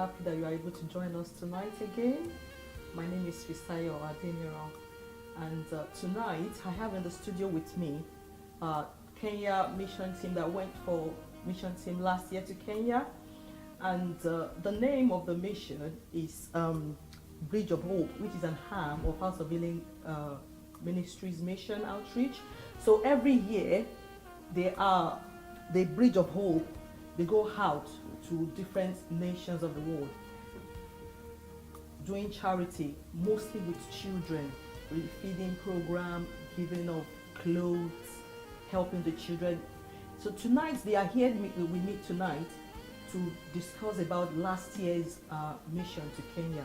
happy that you are able to join us tonight again. My name is Fisayo Adeniran, and tonight I have in the studio with me Kenya mission team that went for mission team last year to Kenya, and the name of the mission is Bridge of Hope, which is an arm of House of Healing Ministries mission outreach. So every year they are the Bridge of Hope. They go out to different nations of the world doing charity, mostly with children, feeding program, giving of clothes, helping the children. So tonight they are here with me tonight to discuss about last year's mission to Kenya.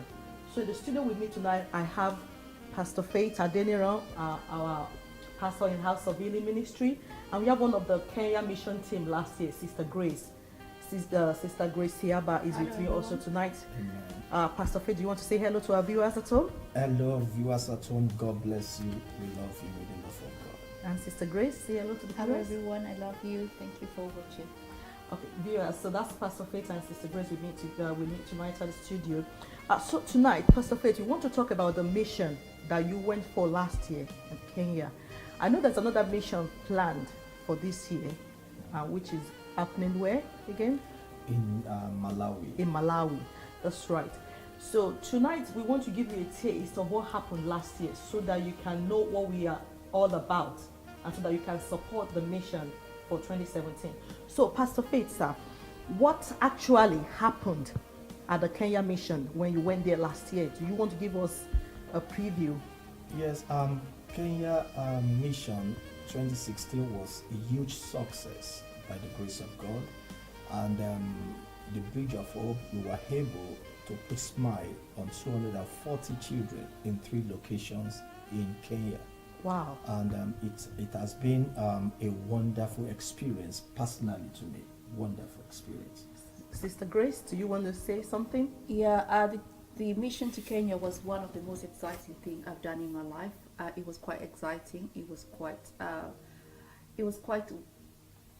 So in the studio with me tonight I have Pastor Faith Adeniran, our pastor in House of Healing Ministry, and we have one of the Kenya mission team last year, Sister Grace. Sister Grace Siaba is with me also tonight. Pastor Faith, do you want to say hello to our viewers at home? Hello, viewers at home. God bless you. We love you with the love of God. And Sister Grace, say hello to the viewers. Hello everyone, I love you. Thank you for watching. Okay, viewers, so that's Pastor Faith and Sister Grace we meet tonight at the studio. So tonight, Pastor Faith, you want to talk about the mission that you went for last year in Kenya. I know there's another mission planned for this year, which is happening where again? In Malawi. In Malawi, that's right. So tonight we want to give you a taste of what happened last year so that you can know what we are all about and so that you can support the mission for 2017. So Pastor Faith, sir, what actually happened at the Kenya mission when you went there last year? Do you want to give us a preview? Yes, Kenya mission 2016 was a huge success by the grace of God, and the Bridge of Hope, we were able to put smile on 240 children in 3 locations in Kenya. Wow. And it has been a wonderful experience personally to me. Wonderful experience. Sister Grace, do you want to say something? Yeah, the mission to Kenya was one of the most exciting things I've done in my life. It was quite exciting. It was quite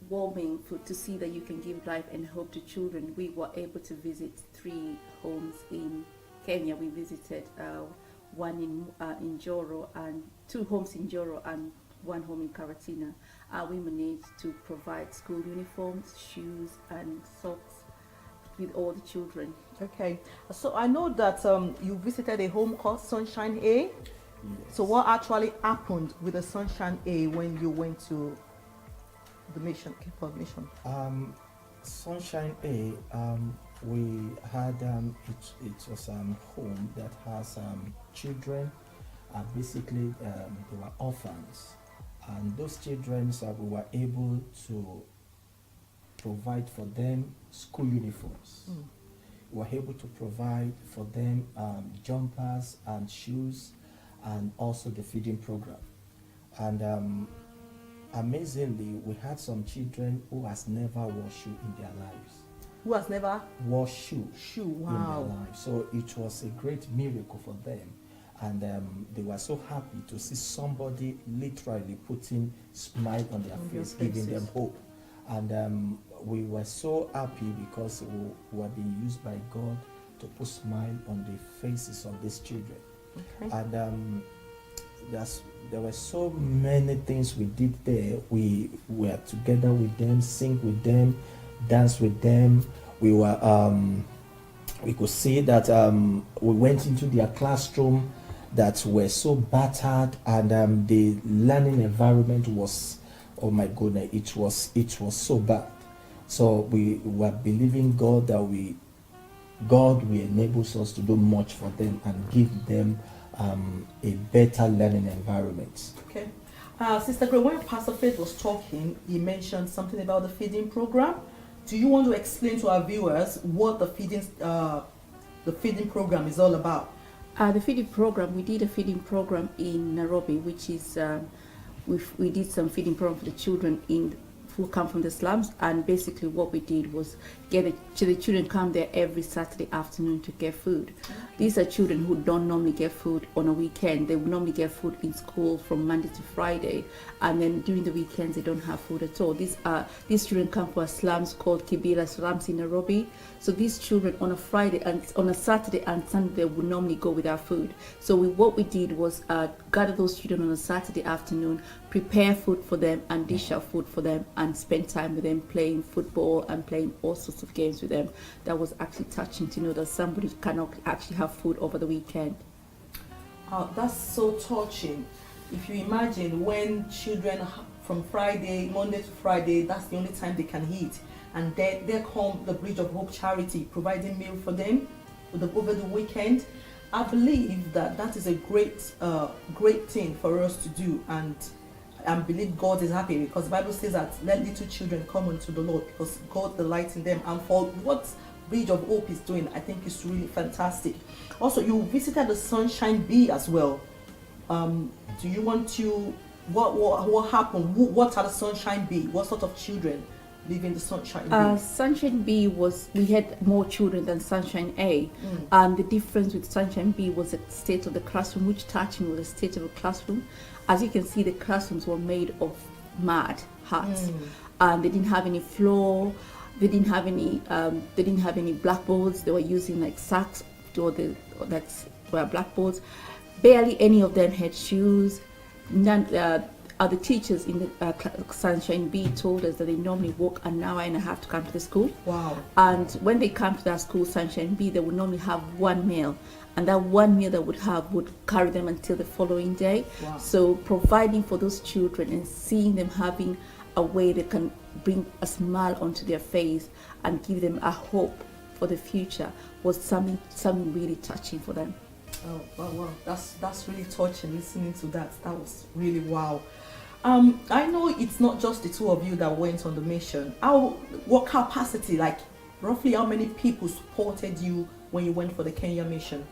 warming to see that you can give life and hope to children. We were able to visit 3 homes in Kenya. We visited one in Joro and 2 homes in Joro and 1 home in Karatina. We managed to provide school uniforms, shoes and socks with all the children. Okay, so I know that you visited a home called Sunshine A. Yes. So what actually happened with the Sunshine A when you went to the mission, for mission? Sunshine A, we had it was a home that has children. Basically, they were orphans, and those children we were able to provide for them school uniforms. We were able to provide for them jumpers and shoes, and also the feeding program. And amazingly, we had some children who has never worn shoe in their lives. Who has never wore shoe wow. in their lives. So it was a great miracle for them. And they were so happy to see somebody literally putting smile on their face, giving them hope. And we were so happy because we were being used by God to put smile on the faces of these children. Okay. And there were so many things we did there. We were together with them, sing with them, dance with them. We could see that we went into their classroom that were so battered, and the learning environment was, oh my goodness, it was so bad. So we were believing God that God will enable us to do much for them and give them a better learning environment. Okay. Sister Gray, when Pastor Faith was talking, he mentioned something about the feeding program. Do you want to explain to our viewers what the feeding program is all about? The feeding program, we did a feeding program in Nairobi, which is, we did some feeding program for the children in who come from the slums, and basically what we did was get the children come there every Saturday afternoon to get food. These are children who don't normally get food on a weekend. They would normally get food in school from Monday to Friday, and then during the weekends they don't have food at all. These children come from slums called Kibera slums in Nairobi. So these children on a Friday and on a Saturday and Sunday they would normally go without food. So what we did was gather those children on a Saturday afternoon, prepare food for them and dish out food for them, and spend time with them playing football and playing all sorts of games with them. That was actually touching to know that somebody cannot actually have food over the weekend. That's so touching. If you imagine when children from Monday to Friday, that's the only time they can eat. And there come the Bridge of Hope charity providing meal for them over the weekend. I believe that is a great thing for us to do, and I believe God is happy, because the Bible says that let little children come unto the Lord, because God delights in them. And for what Bridge of Hope is doing, I think it's really fantastic. Also, you visited the Sunshine Bee as well. Do you want to, what happened? What are the Sunshine Bee? What sort of children live in the Sunshine Bee? Sunshine Bee we had more children than Sunshine A. And the difference with Sunshine Bee was the state of the classroom, which touched me was the state of the classroom. As you can see, the classrooms were made of mud huts, and they didn't have any floor. They didn't have any blackboards. They were using like sacks that were blackboards. Barely any of them had shoes. None. The teachers in the Sunshine Bee told us that they normally walk an hour and a half to come to the school. Wow. And when they come to that school, Sunshine Bee, they would normally have one meal. And that one meal they would have would carry them until the following day. Wow. So providing for those children and seeing them having a way they can bring a smile onto their face and give them a hope for the future was something really touching for them. Oh, wow. That's really touching, listening to that. That was really wow. I know it's not just the two of you that went on the mission. What capacity, like roughly how many people supported you when you went for the Kenya mission?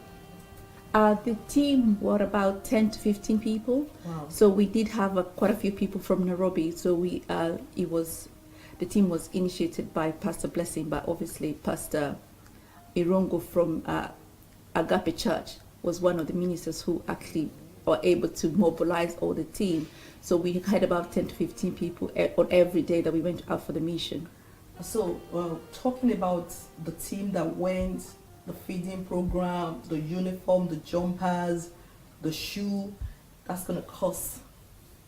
The team were about 10 to 15 people. Wow. So we did have quite a few people from Nairobi. So the team was initiated by Pastor Blessing, but obviously Pastor Irongo from Agape Church was one of the ministers who actually were able to mobilize all the team. So we had about 10 to 15 people on every day that we went out for the mission. So talking about the team that went, the feeding program, the uniform, the jumpers, the shoe, that's going to cost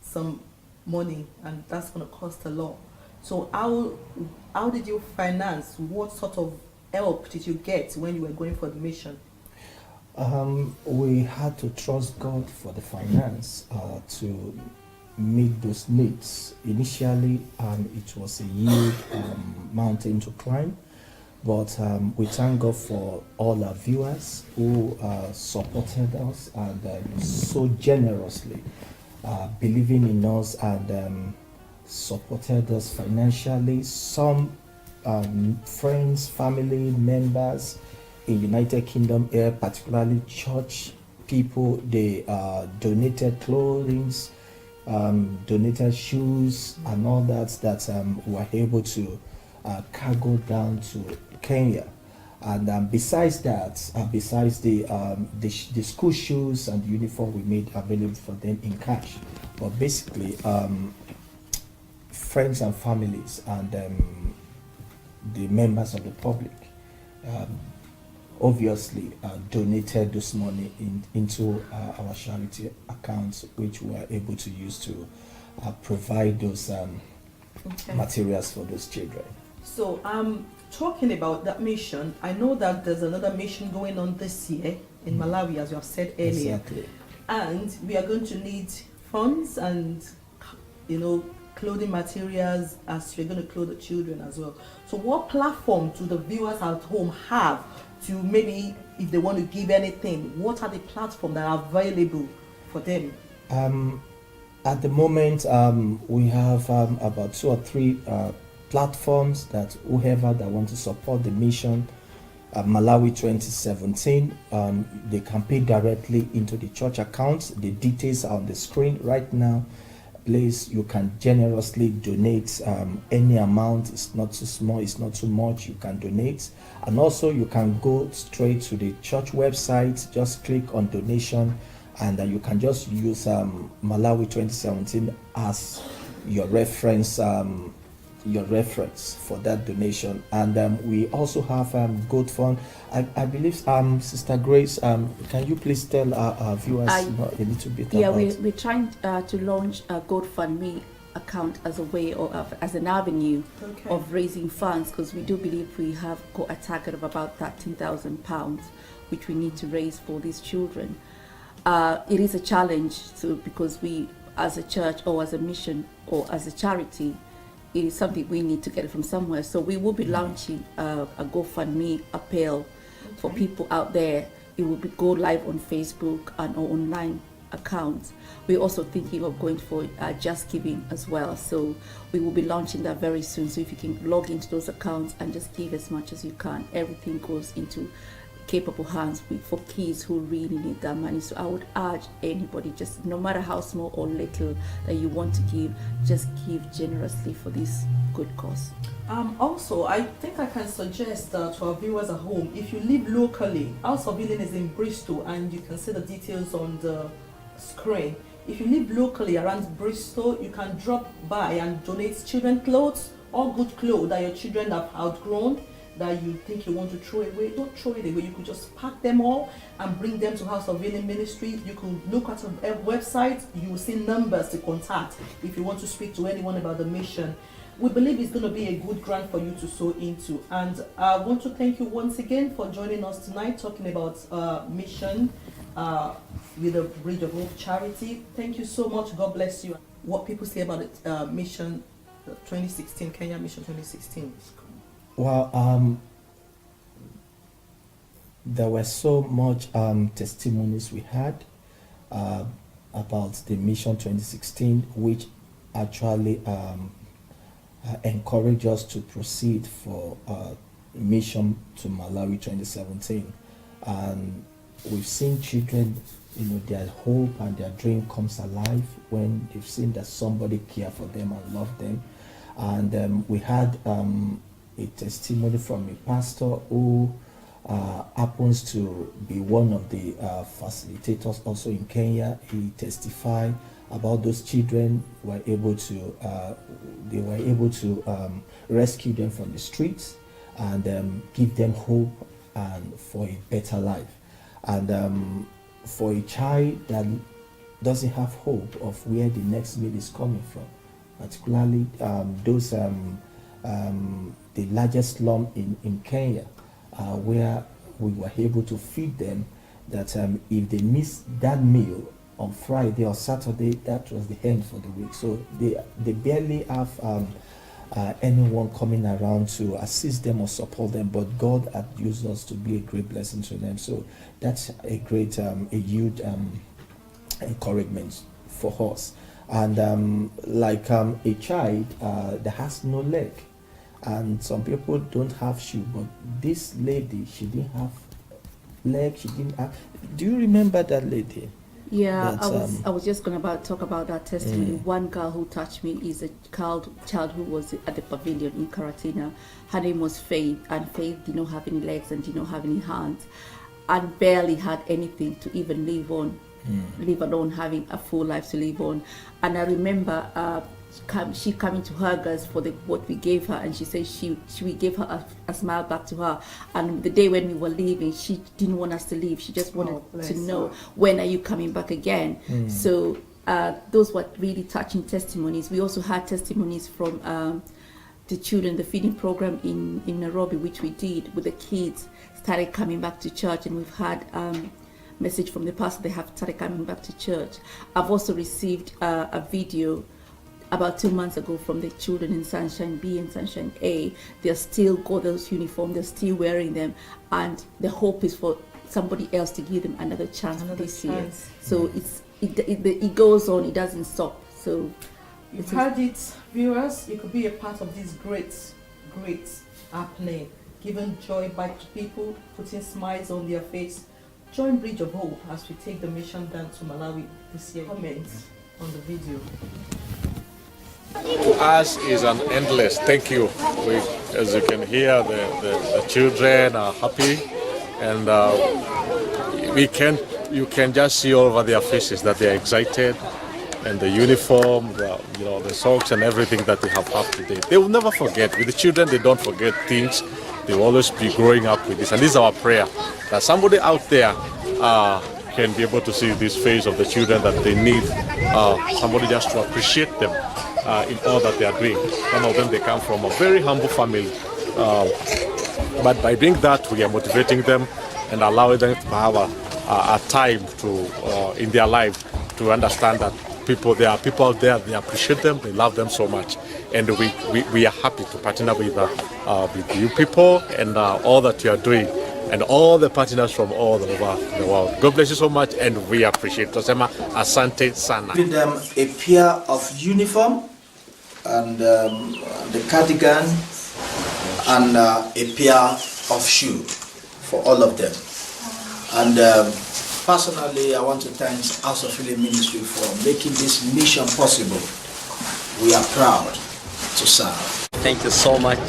some money, and that's going to cost a lot. So how did you finance? What sort of help did you get when you were going for the mission? We had to trust God for the finance to meet those needs. Initially, it was a huge mountain to climb, but we thank God for all our viewers who supported us and so generously believing in us and supported us financially. Some friends, family members in United Kingdom here, particularly church people, they donated clothing, donated shoes and all that were able to cargo down to Kenya. And besides that, besides the school shoes and the uniform, we made available for them in cash. But basically, friends and families and the members of the public obviously donated this money into our charity accounts, which we were able to use to provide those materials for those children. So talking about that mission, I know that there's another mission going on this year in Malawi, as you have said earlier. Exactly. And we are going to need funds and, clothing materials, as we're going to clothe the children as well. So what platform do the viewers at home have to maybe, if they want to give anything, what are the platforms that are available for them? At the moment, we have about 2 or 3 platforms that whoever that want to support the mission, Malawi 2017, they can pay directly into the church accounts. The details are on the screen right now. place you can generously donate any amount. It's not too small, it's not too much, you can donate. And also you can go straight to the church website, just click on donation, and you can just use Malawi 2017 as your reference for that donation. And we also have Goat Fund. I believe Sister Grace, can you please tell our viewers a little bit yeah, about? we're trying to launch a GoFundMe account as a way of as an avenue of raising funds, because we do believe we have got a target of about £13,000 which we need to raise for these children. It is a challenge, so because we as a church or as a mission or as a charity, it is something we need to get it from somewhere. So we will be launching a GoFundMe appeal for people out there. It will go live on Facebook and online accounts. We're also thinking of going for Just Giving as well. So we will be launching that very soon. So if you can log into those accounts and just give as much as you can, everything goes into capable hands for kids who really need that money. So I would urge anybody, just no matter how small or little that you want to give, just give generously for this good cause. Also, I think I can suggest to our viewers at home, if you live locally, House of Healing is in Bristol, and you can see the details on the screen. If you live locally around Bristol, you can drop by and donate children clothes or good clothes that your children have outgrown, that you think you want to throw away. Don't throw it away. You could just pack them all and bring them to House of Healing Ministry. You could look at our website. You will see numbers to contact if you want to speak to anyone about the mission. We believe it's going to be a good grant for you to sow into. And I want to thank you once again for joining us tonight, talking about mission with the Bridge of Hope charity. Thank you so much. God bless you. What people say about it, mission 2016, Kenya Mission 2016. Well, there were so much testimonies we had about the Mission 2016, which actually encouraged us to proceed for mission to Malawi 2017. And we've seen children, their hope and their dream comes alive when they've seen that somebody care for them and love them. And we had a testimony from a pastor who happens to be one of the facilitators also in Kenya. He testified about those children were able to rescue them from the streets and give them hope and for a better life. And for a child that doesn't have hope of where the next meal is coming from, particularly those the largest slum in Kenya, where we were able to feed them, that if they miss that meal on Friday or Saturday, that was the end for the week. So they barely have anyone coming around to assist them or support them, but God had used us to be a great blessing to them. So that's a great, a huge encouragement for us. And like a child that has no leg, and some people don't have shoe, but this lady, she didn't have leg, she didn't have. Do you remember that lady? Yeah, I was just going to talk about that testimony. One girl who touched me is a child who was at the pavilion in Karatina. Her name was Faith, and Faith did not have any legs and did not have any hands, and barely had anything to even live on, live alone having a full life to live on. And I remember she coming to hug us for what we gave her, and she said we gave her a smile back to her. And the day when we were leaving, she didn't want us to leave. She just wanted to know, when are you coming back again? So those were really touching testimonies. We also had testimonies from the children, the feeding program in Nairobi, which we did with the kids, started coming back to church, and we've had message from the pastor, they have started coming back to church. I've also received a video about 2 months ago from the children in Sunshine B and Sunshine A. They're still got those uniforms, they're still wearing them, and the hope is for somebody else to give them another chance this year. So it goes on, it doesn't stop. So you've heard it, viewers. You could be a part of this great happening, giving joy back to people, putting smiles on their face. Join Bridge of Hope as we take the mission down to Malawi this year. Comments. on the video. To us is an endless thank you. As you can hear, the children are happy, and you can just see all over their faces that they are excited, and the uniform, the socks and everything that they have today. They will never forget. With the children, they don't forget things. They will always be growing up with this, and this is our prayer that somebody out there can be able to see this face of the children, that they need somebody just to appreciate them in all that they are doing. Some of them, they come from a very humble family, but by doing that, we are motivating them and allowing them to have a time to in their life to understand that there are people out there, they appreciate them, they love them so much, and we are happy to partner with you people and all that you are doing, and all the partners from all over the world. God bless you so much, and we appreciate it. Tosema asante sana. Give them a pair of uniform and the cardigan and a pair of shoe for all of them. And personally, I want to thank House of Healing Ministry for making this mission possible. We are proud to serve. Thank you so much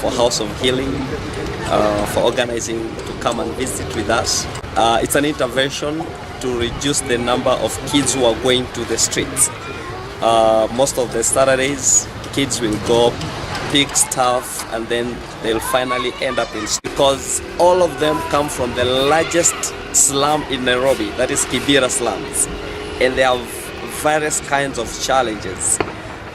for House of Healing for organizing to come and visit with us. It's an intervention to reduce the number of kids who are going to the streets. Most of the Saturdays, kids will go pick stuff and then they'll finally end up in streets, because all of them come from the largest slum in Nairobi, that is Kibera slums, and they have various kinds of challenges.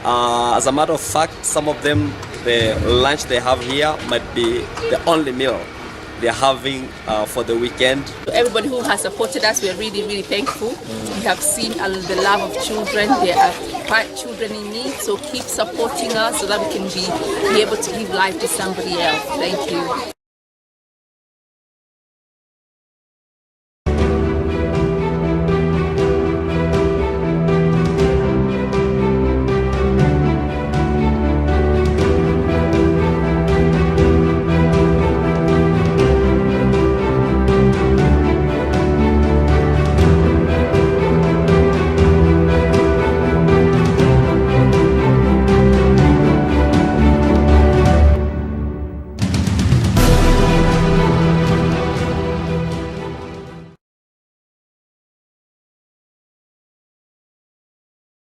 As a matter of fact, some of them, the lunch they have here might be the only meal they're having for the weekend. Everybody who has supported us, we're really, really thankful. We have seen the love of children. There are quite children in need, so keep supporting us so that we can be able to give life to somebody else. Thank you.